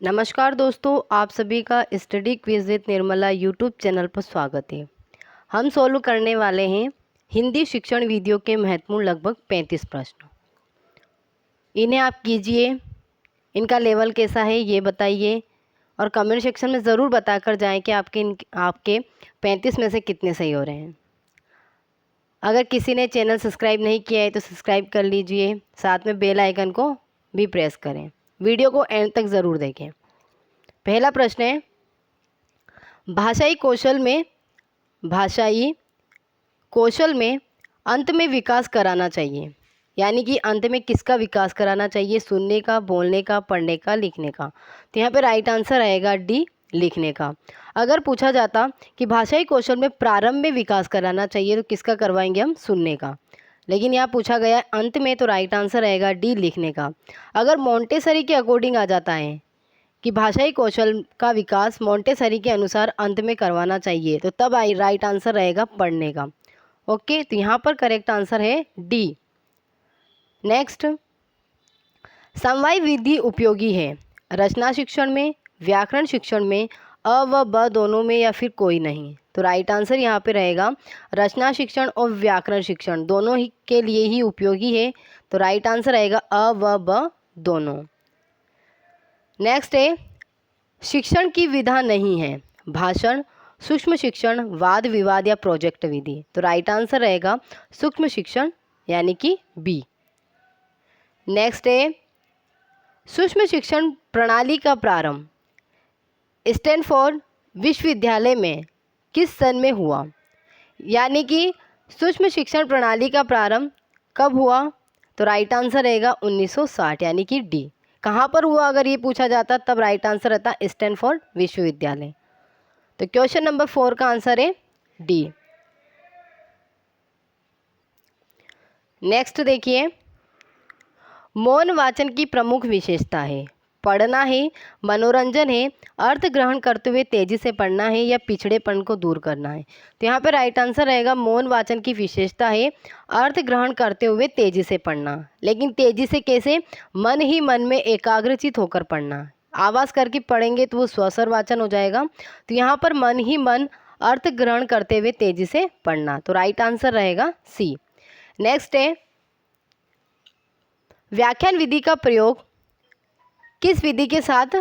नमस्कार दोस्तों, आप सभी का study quiz with Nirmala YouTube channel पर स्वागत है। हम सोल्व करने वाले हैं हिंदी शिक्षण वीडियो के महत्वपूर्ण लगभग 35 प्रश्न। इन्हें आप कीजिए, इनका लेवल कैसा है ये बताइए और कमेंट सेक्शन में ज़रूर बताकर जाएं कि आपके 35 में से कितने सही हो रहे हैं। अगर किसी ने चैनल सब्सक्राइब नहीं किया है तो सब्सक्राइब कर लीजिए, साथ में बेल आइकन को भी प्रेस करें। वीडियो को एंड तक ज़रूर देखें। पहला प्रश्न है, भाषाई कौशल में अंत में विकास कराना चाहिए। यानी कि अंत में किसका विकास कराना चाहिए? सुनने का, बोलने का, पढ़ने का, लिखने का। तो यहाँ पे राइट आंसर आएगा डी, लिखने का। अगर पूछा जाता कि भाषाई कौशल में प्रारंभ में विकास कराना चाहिए तो किसका करवाएंगे हम? सुनने का। लेकिन यहाँ पूछा गया है अंत में, तो राइट आंसर आएगा डी, लिखने का। अगर मोंटेसरी के अकॉर्डिंग आ जाता है कि भाषाई कौशल का विकास मोंटेसरी के अनुसार अंत में करवाना चाहिए तो तब राइट आंसर रहेगा पढ़ने का। ओके, तो यहाँ पर करेक्ट आंसर है डी। नेक्स्ट, समवाय विधि उपयोगी है रचना शिक्षण में, व्याकरण शिक्षण में, अ व ब दोनों में या फिर कोई नहीं। तो राइट आंसर यहाँ पे रहेगा रचना शिक्षण और व्याकरण शिक्षण दोनों ही के लिए ही उपयोगी है। तो राइट आंसर रहेगा अ व ब दोनों। नेक्स्ट है, शिक्षण की विधा नहीं है भाषण, सूक्ष्म शिक्षण, वाद विवाद या प्रोजेक्ट विधि। तो राइट आंसर रहेगा सूक्ष्म शिक्षण यानी कि बी। नेक्स्ट है, सूक्ष्म शिक्षण प्रणाली का प्रारंभ स्टैनफोर्ड विश्वविद्यालय में किस सन में हुआ? यानी कि सूक्ष्म शिक्षण प्रणाली का प्रारंभ कब हुआ? तो राइट आंसर रहेगा 1960 यानी कि डी। कहाँ पर हुआ अगर ये पूछा जाता तब राइट आंसर रहता स्टैनफोर्ड विश्वविद्यालय। तो क्वेश्चन नंबर 4 का आंसर है डी। नेक्स्ट देखिए, मौन वाचन की प्रमुख विशेषता है पढ़ना है, मनोरंजन है, अर्थ ग्रहण करते हुए तेजी से पढ़ना है या पिछड़ेपन को दूर करना है। तो यहाँ पे राइट आंसर रहेगा मौन वाचन की विशेषता है अर्थ ग्रहण करते हुए तेजी से पढ़ना। लेकिन तेजी से कैसे? मन ही मन में एकाग्रचित होकर पढ़ना। आवाज़ करके पढ़ेंगे तो वो स्वसर वाचन हो जाएगा। तो यहाँ पर मन ही मन अर्थ ग्रहण करते हुए तेजी से पढ़ना। तो राइट आंसर रहेगा सी। नेक्स्ट है, व्याख्यान विधि का प्रयोग किस विधि के साथ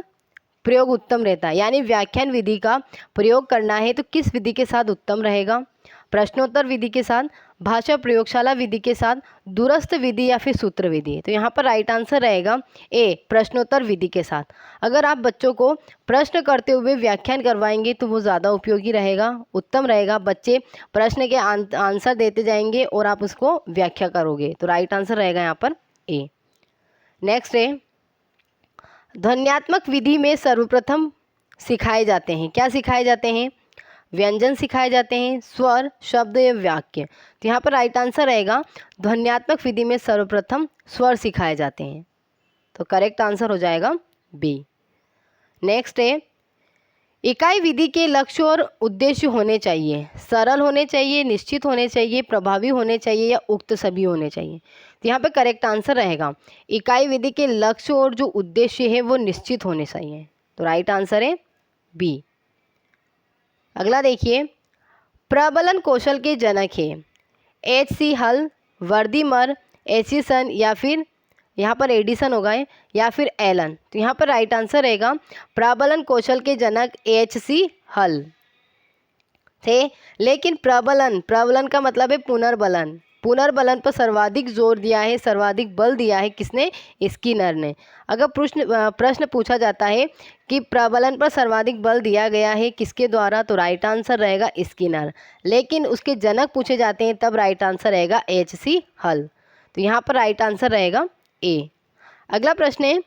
प्रयोग उत्तम रहता है? यानी व्याख्यान विधि का प्रयोग करना है तो किस विधि के साथ उत्तम रहेगा? प्रश्नोत्तर विधि के साथ, भाषा प्रयोगशाला विधि के साथ, दूरस्थ विधि या फिर सूत्र विधि। तो यहाँ पर राइट आंसर रहेगा ए, प्रश्नोत्तर विधि के साथ। अगर आप बच्चों को प्रश्न करते हुए व्याख्यान करवाएंगे तो वो ज़्यादा उपयोगी रहेगा, उत्तम रहेगा। बच्चे प्रश्न के आंसर देते जाएंगे और आप उसको व्याख्या करोगे। तो राइट आंसर रहेगा यहाँ पर ए। नेक्स्ट है, ध्वन्यात्मक विधि में सर्वप्रथम सिखाए जाते हैं। क्या सिखाए जाते हैं? व्यंजन सिखाए जाते हैं, स्वर, शब्द या वाक्य। तो यहाँ पर राइट आंसर रहेगा ध्वन्यात्मक विधि में सर्वप्रथम स्वर सिखाए जाते हैं। तो करेक्ट आंसर हो जाएगा बी। नेक्स्ट है, इकाई विधि के लक्ष्य और उद्देश्य होने चाहिए सरल होने चाहिए, निश्चित होने चाहिए, प्रभावी होने चाहिए या उक्त सभी होने चाहिए। तो यहाँ पे करेक्ट आंसर रहेगा इकाई विधि के लक्ष्य और जो उद्देश्य है वो निश्चित होने चाहिए। तो राइट आंसर है बी। अगला देखिए, प्रबलन कौशल के जनक है H.C. हल, वर्दीमर, एचिसन या फिर यहाँ पर एडिसन होगा या फिर एलन। तो यहाँ पर राइट आंसर रहेगा प्रबलन कौशल के जनक H.C. हल थे। लेकिन प्रबलन का मतलब है पुनर्बलन। पुनर्बलन पर सर्वाधिक जोर दिया है, सर्वाधिक बल दिया है किसने? स्किनर ने। अगर प्रश्न पूछा जाता है कि प्रबलन पर सर्वाधिक बल दिया गया है किसके द्वारा, तो राइट आंसर रहेगा स्किनर। लेकिन उसके जनक पूछे जाते हैं तब राइट आंसर रहेगा H.C. हल। तो यहाँ पर राइट आंसर रहेगा ए। अगला प्रश्न है,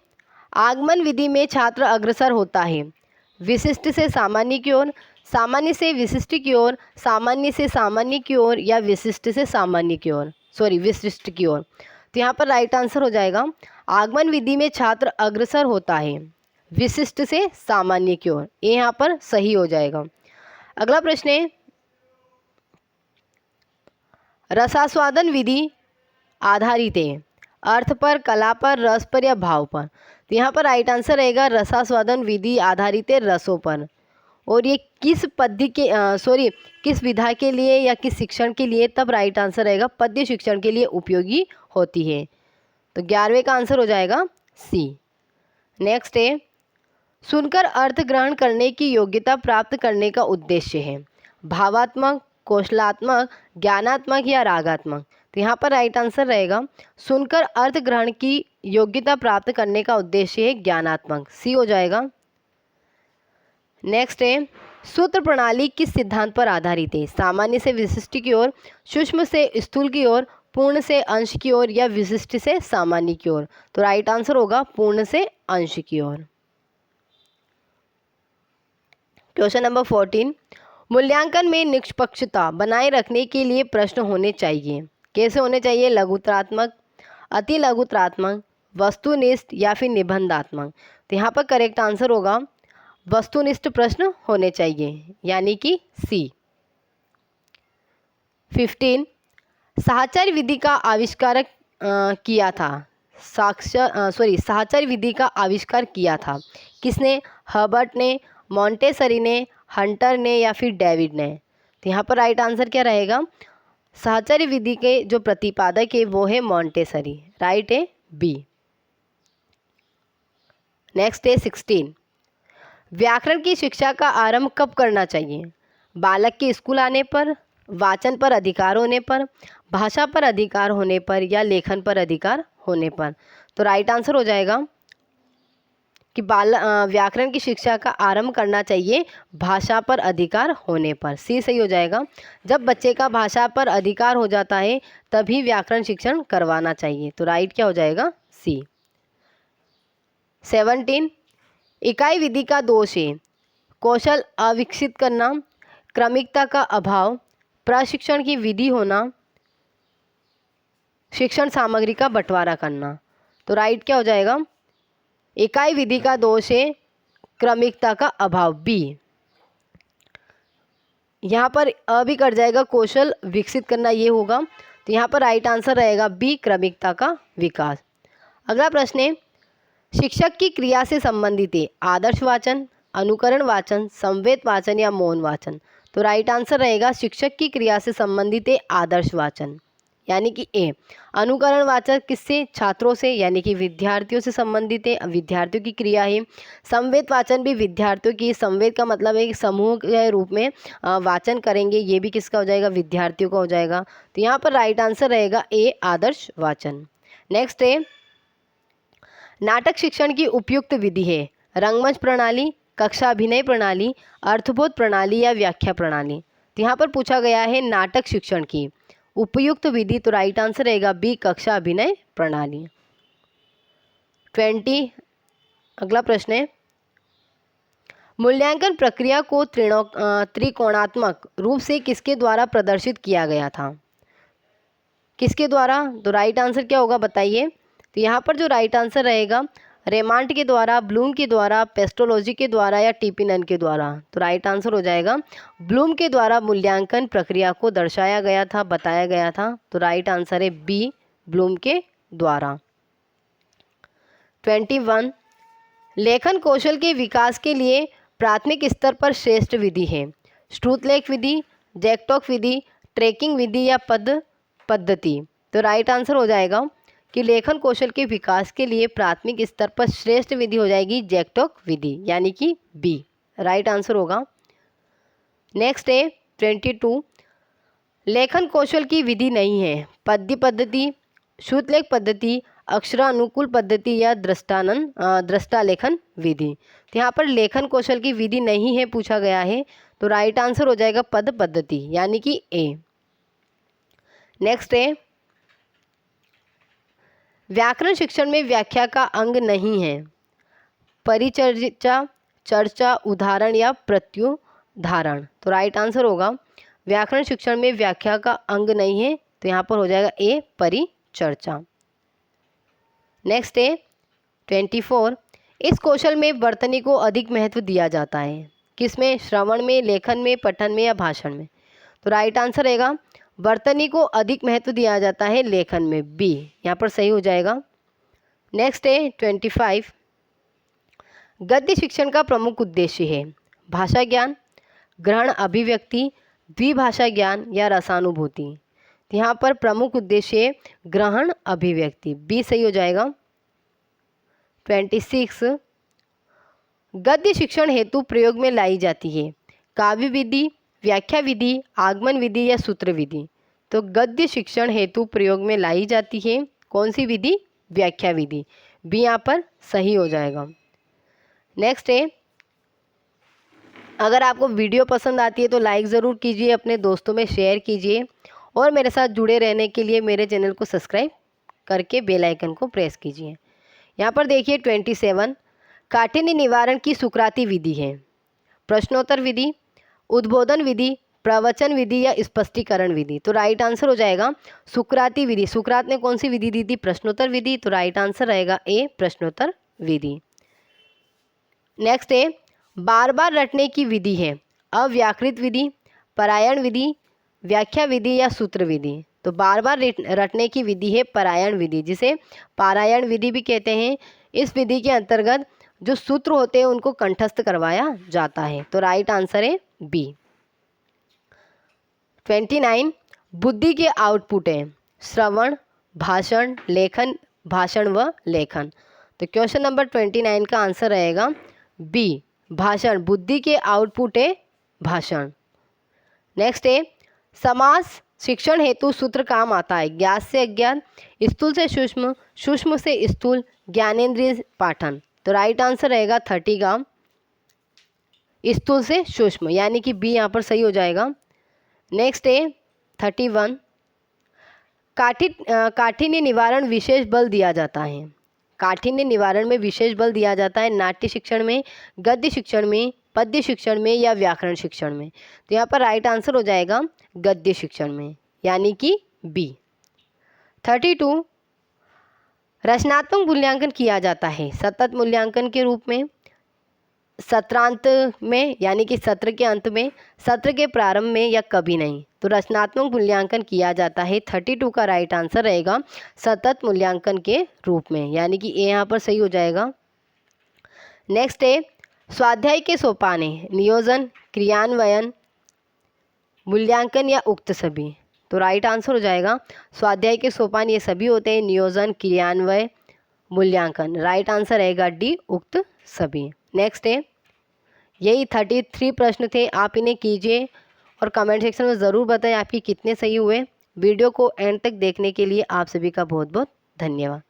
आगमन विधि में छात्र अग्रसर होता है विशिष्ट से सामान्य की ओर, सामान्य से विशिष्ट की ओर, सामान्य से सामान्य की ओर या विशिष्ट से सामान्य की ओर, विशिष्ट की ओर। तो यहाँ पर राइट आंसर हो जाएगा आगमन विधि में छात्र अग्रसर होता है विशिष्ट से सामान्य की ओर। ये यहाँ पर सही हो जाएगा। अगला प्रश्न है, रसास्वादन विधि आधारित है अर्थ पर, कला पर, रस पर या भाव पर। तो यहाँ पर राइट आंसर रहेगा रसास्वादन विधि आधारित है रसों पर। और ये किस पद्धति के किस विधा के लिए या किस शिक्षण के लिए, तब राइट आंसर रहेगा पद्य शिक्षण के लिए उपयोगी होती है। तो 11वें का आंसर हो जाएगा सी। नेक्स्ट है, सुनकर अर्थ ग्रहण करने की योग्यता प्राप्त करने का उद्देश्य है। भावात्मक, कौशलात्मक, ज्ञानात्मक या रागात्मक। तो यहाँ पर राइट आंसर रहेगा सुनकर अर्थ ग्रहण की योग्यता प्राप्त करने का उद्देश्य है ज्ञानात्मक, सी हो जाएगा। नेक्स्ट है, सूत्र प्रणाली किस सिद्धांत पर आधारित है। सामान्य से विशिष्ट की ओर, सूक्ष्म से स्थूल की ओर, पूर्ण से अंश की ओर या विशिष्ट से सामान्य की ओर। तो राइट आंसर होगा पूर्ण से अंश की ओर। क्वेश्चन नंबर 14, मूल्यांकन में निष्पक्षता बनाए रखने के लिए प्रश्न होने चाहिए। कैसे होने चाहिए? लघुत्रात्मक, अति लघुत्रात्मक, वस्तुनिष्ठ या फिर निबंधात्मक। तो यहाँ पर करेक्ट आंसर होगा वस्तुनिष्ठ प्रश्न होने चाहिए, यानी कि सी। 15, साहचर्य विधि का आविष्कार किया था। साहचर्य विधि का आविष्कार किया था किसने? हर्बर्ट ने, मॉन्टेसरी ने, हंटर ने या फिर डेविड ने। तो यहाँ पर राइट आंसर क्या रहेगा? साहचर्य विधि के जो प्रतिपादक है वो है मॉन्टेसरी, राइट है बी। नेक्स्ट है 16, व्याकरण की शिक्षा का आरंभ कब करना चाहिए? बालक के स्कूल आने पर, वाचन पर अधिकार होने पर, भाषा पर अधिकार होने पर या लेखन पर अधिकार होने पर। तो राइट आंसर हो जाएगा कि व्याकरण की शिक्षा का आरंभ करना चाहिए भाषा पर अधिकार होने पर, सी सही हो जाएगा। जब बच्चे का भाषा पर अधिकार हो जाता है तभी व्याकरण शिक्षण करवाना चाहिए। तो राइट क्या हो जाएगा? सी। 17, इकाई विधि का दोष है कौशल अविकसित करना, क्रमिकता का अभाव, प्रशिक्षण की विधि होना, शिक्षण सामग्री का बंटवारा करना। तो राइट क्या हो जाएगा? इकाई विधि का दोष है क्रमिकता का अभाव, बी। यहाँ पर अ भी कट जाएगा, कौशल विकसित करना ये होगा। तो यहाँ पर राइट आंसर रहेगा बी, क्रमिकता का विकास। अगला प्रश्न है, शिक्षक की क्रिया से संबंधित है आदर्श वाचन, अनुकरण वाचन, संवेद वाचन या मौन वाचन। तो राइट आंसर रहेगा शिक्षक की क्रिया से संबंधित है आदर्श वाचन, यानी कि ए। अनुकरण वाचन किससे? छात्रों से, यानी कि विद्यार्थियों से संबंधित है, विद्यार्थियों की क्रिया है। संवेद वाचन भी विद्यार्थियों की, संवेद का मतलब है कि समूह के रूप में वाचन करेंगे, ये भी किसका हो जाएगा? विद्यार्थियों का हो जाएगा। तो यहाँ पर राइट आंसर रहेगा ए, आदर्श वाचन। नेक्स्ट है, नाटक शिक्षण की उपयुक्त विधि है रंगमंच प्रणाली, कक्षा अभिनय प्रणाली, अर्थबोध प्रणाली या व्याख्या प्रणाली। तो यहाँ पर पूछा गया है नाटक शिक्षण की उपयुक्त विधि। तो राइट आंसर रहेगा बी, कक्षा अभिनय प्रणाली। 20, अगला प्रश्न है, मूल्यांकन प्रक्रिया को त्रिकोणात्मक रूप से किसके द्वारा प्रदर्शित किया गया था? किसके द्वारा? तो राइट आंसर क्या होगा बताइए। तो यहाँ पर जो राइट आंसर रहेगा रेमांड के द्वारा, ब्लूम के द्वारा, पेस्टोलॉजी के द्वारा या टीपिनन के द्वारा। तो राइट आंसर हो जाएगा ब्लूम के द्वारा मूल्यांकन प्रक्रिया को दर्शाया गया था, बताया गया था। तो राइट आंसर है बी, ब्लूम के द्वारा। 21, लेखन कौशल के विकास के लिए प्राथमिक स्तर पर श्रेष्ठ विधि है श्रुतलेख विधि, जैकटॉक विधि, ट्रैकिंग विधि या पद्धति। तो राइट आंसर हो जाएगा कि लेखन कौशल के विकास के लिए प्राथमिक स्तर पर श्रेष्ठ विधि हो जाएगी जैकटॉक विधि, यानी कि बी, राइट आंसर होगा। नेक्स्ट है 22, लेखन कौशल की विधि नहीं है पद्य पद्धति, श्रुतलेख पद्धति, अक्षरानुकूल पद्धति या दृष्टा लेखन विधि। तो यहाँ पर लेखन कौशल की विधि नहीं है पूछा गया है। तो राइट आंसर हो जाएगा पद पद्धति, यानी कि ए। नेक्स्ट है, व्याकरण शिक्षण में व्याख्या का अंग नहीं है परिचर्चा, चर्चा, उदाहरण या प्रत्युदाहरण। तो राइट आंसर होगा व्याकरण शिक्षण में व्याख्या का अंग नहीं है। तो यहाँ पर हो जाएगा ए, परिचर्चा। नेक्स्ट है 24, इस कौशल में वर्तनी को अधिक महत्व दिया जाता है किसमें? श्रवण में, लेखन में, पठन में या भाषण में। तो राइट आंसर रहेगा वर्तनी को अधिक महत्व दिया जाता है लेखन में, बी, यहाँ पर सही हो जाएगा। नेक्स्ट है 25, गद्य शिक्षण का प्रमुख उद्देश्य है भाषा ज्ञान, ग्रहण अभिव्यक्ति, द्विभाषा ज्ञान या रसानुभूति। तो यहाँ पर प्रमुख उद्देश्य है ग्रहण अभिव्यक्ति, बी सही हो जाएगा। 26 गद्य शिक्षण हेतु प्रयोग में लाई जाती है काव्य विधि, व्याख्या विधि, आगमन विधि या सूत्र विधि। तो गद्य शिक्षण हेतु प्रयोग में लाई जाती है कौन सी विधि? व्याख्या विधि, बी यहाँ पर सही हो जाएगा। नेक्स्ट है, अगर आपको वीडियो पसंद आती है तो लाइक ज़रूर कीजिए, अपने दोस्तों में शेयर कीजिए और मेरे साथ जुड़े रहने के लिए मेरे चैनल को सब्सक्राइब करके बेल आइकन को प्रेस कीजिए। यहाँ पर देखिए 27 काठिन्य निवारण की सुकराती विधि है प्रश्नोत्तर विधि, उद्बोधन विधि, प्रवचन विधि या स्पष्टीकरण विधि। तो राइट आंसर हो जाएगा सुकराती विधि। सुकरात ने कौन सी विधि दी थी? प्रश्नोत्तर विधि। तो राइट आंसर रहेगा ए प्रश्नोत्तर विधि। नेक्स्ट है, बार बार रटने की विधि है अव्याकृत विधि, परायण विधि, व्याख्या विधि या सूत्र विधि। तो बार बार रटने की विधि है परायण विधि, जिसे पारायण विधि भी कहते हैं। इस विधि के अंतर्गत जो सूत्र होते हैं उनको कंठस्थ करवाया जाता है। तो राइट आंसर है बी। 29 बुद्धि के आउटपुट है श्रवण, भाषण, लेखन, भाषण व लेखन। तो क्वेश्चन नंबर 29 का आंसर रहेगा बी भाषण। बुद्धि के आउटपुट है भाषण। नेक्स्ट है, समास शिक्षण हेतु सूत्र काम आता है ज्ञात से अज्ञात, स्थूल से सूक्ष्म, सूक्ष्म से स्थूल, ज्ञानेंद्रिय पाठन। तो राइट आंसर रहेगा 30 का स्थूल से सूक्ष्म, यानी कि बी यहाँ पर सही हो जाएगा। नेक्स्ट है 31 काठिन्य निवारण विशेष बल दिया जाता है। काठिन्य निवारण में विशेष बल दिया जाता है नाट्य शिक्षण में, गद्य शिक्षण में, पद्य शिक्षण में या व्याकरण शिक्षण में। तो यहाँ पर राइट आंसर हो जाएगा गद्य शिक्षण में, यानी कि बी। 32 रचनात्मक मूल्यांकन किया जाता है सतत मूल्यांकन के रूप में, सत्रांत में यानी कि सत्र के अंत में, सत्र के प्रारंभ में या कभी नहीं। तो रचनात्मक मूल्यांकन किया जाता है 32 का राइट आंसर रहेगा सतत मूल्यांकन के रूप में, यानी कि ए यहाँ पर सही हो जाएगा। नेक्स्ट है, स्वाध्याय के सोपान है नियोजन, क्रियान्वयन, मूल्यांकन या उक्त सभी। तो राइट आंसर हो जाएगा स्वाध्याय के सोपान ये सभी होते हैं नियोजन, क्रियान्वय, मूल्यांकन। राइट आंसर रहेगा डी उक्त सभी। नेक्स्ट है, यही 33 प्रश्न थे, आप इन्हें कीजिए और कमेंट सेक्शन में ज़रूर बताएं आपकी कितने सही हुए। वीडियो को एंड तक देखने के लिए आप सभी का बहुत बहुत धन्यवाद।